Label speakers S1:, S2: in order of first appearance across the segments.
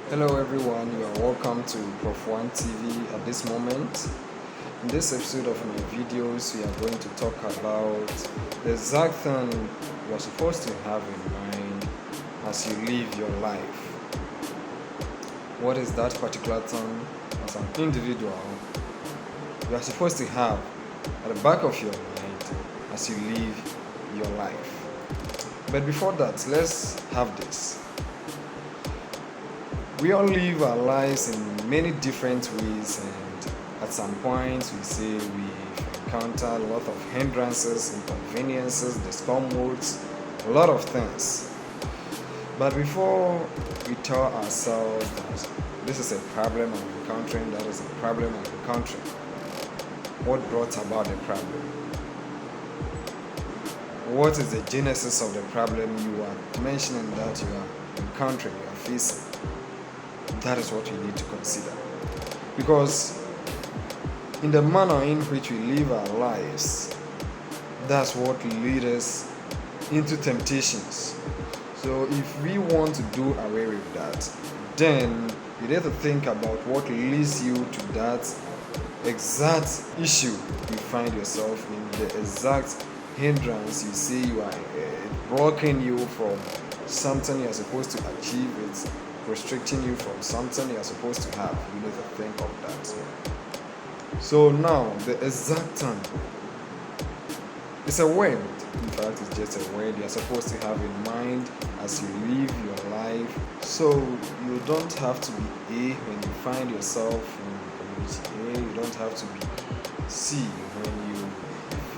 S1: Hello everyone, you are welcome to Prof One TV at this moment. In this episode of my videos, we are going to talk about the exact thing you are supposed to have in mind as you live your life. What is that particular thing as an individual you are supposed to have at the back of your mind as you live your life? But before that, let's have this. We all live our lives in many different ways, and at some point we say we've encountered a lot of hindrances, inconveniences, discomforts, a lot of things. But before we tell ourselves that this is a problem I'm encountering, that is a problem I'm encountering, what brought about the problem? What is the genesis of the problem you are mentioning that you are encountering, you are facing? That is what we need to consider. Because in the manner in which we live our lives, that's what leads us into temptations. So if we want to do away with that, then you need to think about what leads you to that exact issue you find yourself in, the exact hindrance you see you are blocking you from something you're supposed to achieve. It's restricting you from something you're supposed to have. You need to think of that. So now, the exact term. It's a word. In fact, it's just a word you're supposed to have in mind as you live your life. So you don't have to be A when you find yourself in community A. You don't have to be C when you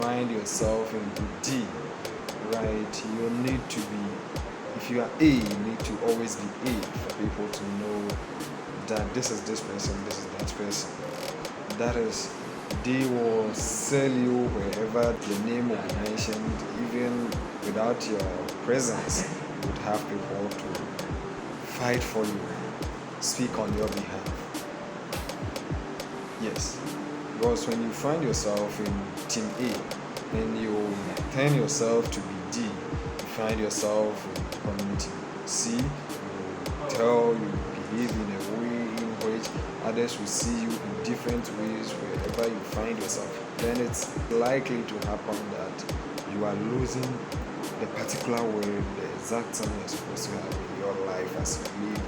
S1: find yourself in D. Right? You need to be. If you are A, you need to always be A for people to know that this is this person, this is that person. That is, they will sell you wherever your name will be mentioned. Even without your presence, you would have people to fight for you, speak on your behalf. Yes, because when you find yourself in Team A, then you turn yourself to be D. You find yourself in community C, you behave in a way in which others will see you in different ways wherever you find yourself, then it's likely to happen that you are losing the particular word, the exact thing you're supposed to have in your life as you live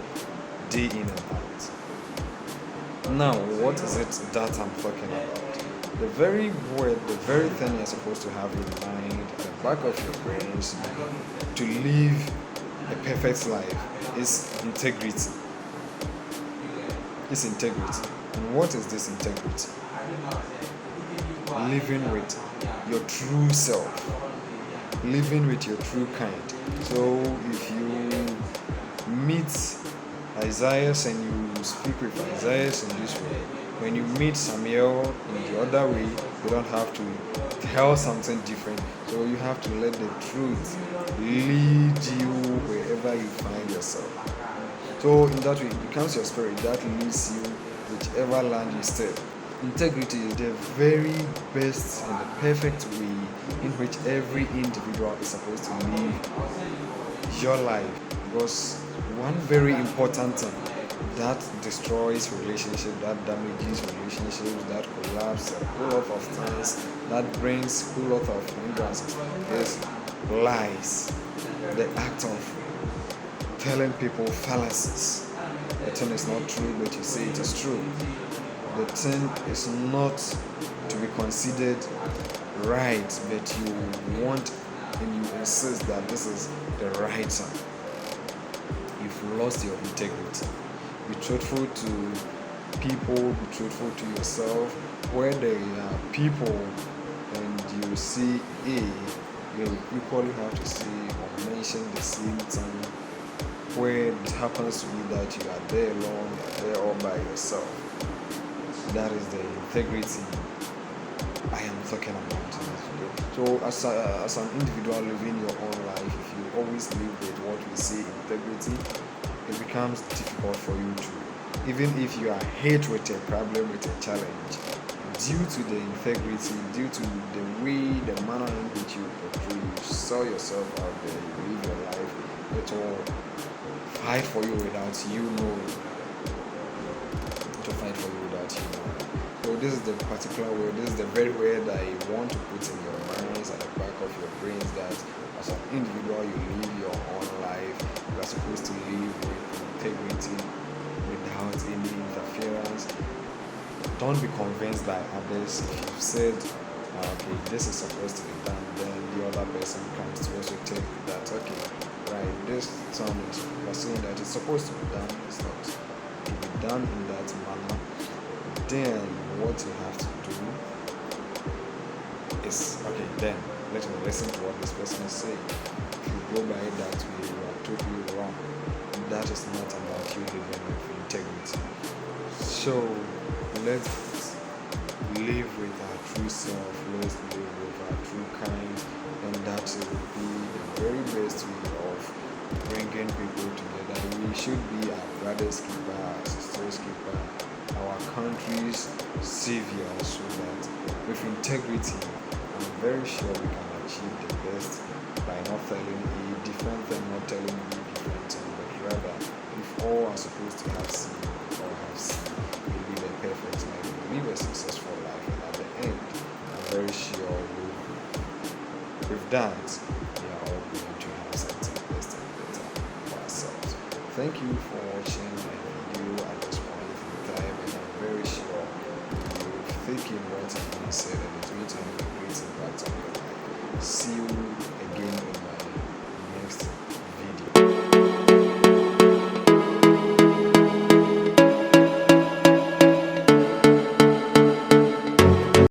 S1: day in and out. Now, what is it that I'm talking about? The very word, the very thing you're supposed to have in mind at the back of your brains to live a perfect life is integrity. It's integrity. And what is this integrity? Living with your true self. Living with your true kind. So if you meet Isaiah and you speak with Isaiah in this way, when you meet Samuel in the other way, you don't have to tell something different. So you have to let the truth lead you wherever you find yourself. So in that way, it becomes your spirit that leads you whichever land you step. Integrity is the very best and the perfect way in which every individual is supposed to live your life. Because one very important thing that destroys relationships, that damages relationships, that collapse a whole lot of things, that brings a whole lot of hindrances is lies. The act of telling people fallacies. The thing is not true, but you say it is true. The thing is not to be considered right, but you want and you insist that this is the right thing. You've lost your integrity. Be truthful to people, be truthful to yourself. Where there are people and you see A, you equally have to say or mention the same thing. Where it happens to be that you are there alone, you are there all by yourself. That is the integrity I am talking about today. So as an individual living your own life, if you always live with what we say integrity, it becomes difficult for you to, even if you are hit with a problem, with a challenge, due to the integrity, due to the way, the manner in which you portray, you saw yourself out there, you live your life, it will fight for you without you knowing. this is the particular word, this is the very word that you want to put in your minds, at the back of your brains, that as an individual you live your own life. You are supposed to live with integrity, without any interference. Don't be convinced by others. If you've said, okay, this is supposed to be done, then the other person comes to also take that, okay, right, this sound is, you're saying that it's supposed to be done, it's not to be done in that manner. Then what you have to do is, okay, then let me listen to what this person is saying. If you go by it that way, you are totally wrong. That is not about you living with integrity. So let's live with our true self, let's live with our true kind, and that will be the very best way of bringing people together. We should be our brother's keeper, our sister's keeper, our country's savior, so that with integrity, I'm very sure we can achieve the best by not telling a different thing, not telling B different thing, but rather, if all are supposed to have C or have C, we live a perfect life, we live a successful life, and at the end, I'm very sure with that, we are all going to have something best and better for ourselves. Thank you for watching my video at this point in time, and I'm very sure you're thinking what is being said and it's going to have a great impact on your life. See you